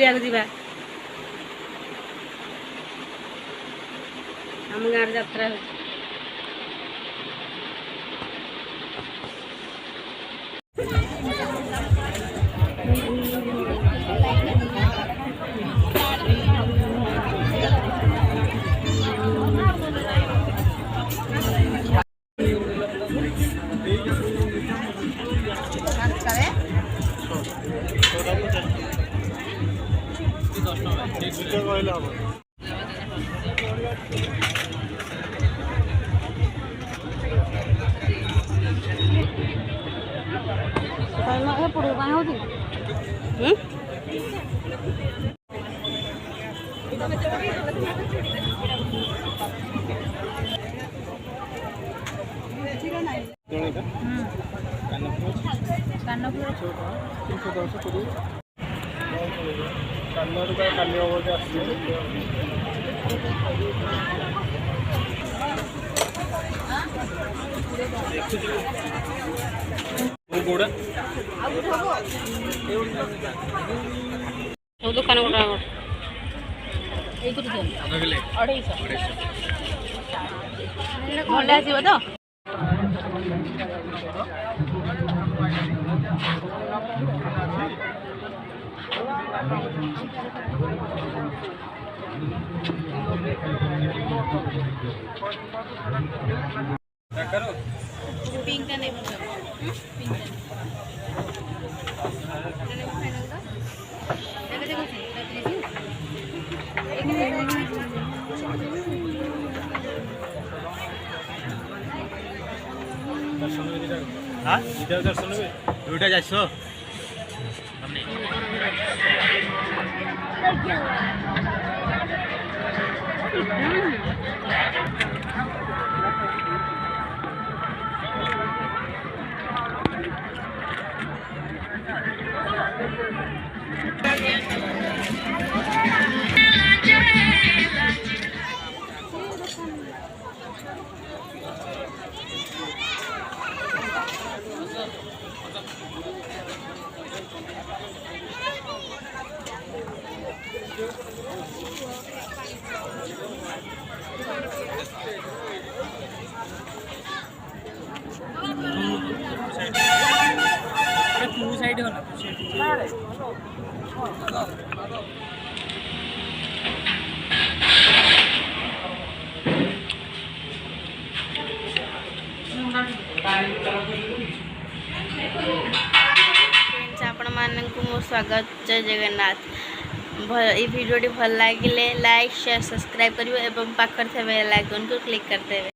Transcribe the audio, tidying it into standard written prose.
बुलिया जा आम गाँव यात्रा हो दुकान तो पिंक का नहीं हाँ दर्शन दुटा जा साइड हो आपण मानक मो स्वागत जय जगन्नाथ ये वीडियो भल लगे लाइक शेयर सब्सक्राइब करिवे एवं पाखर थे बेल आइकन को क्लिक करते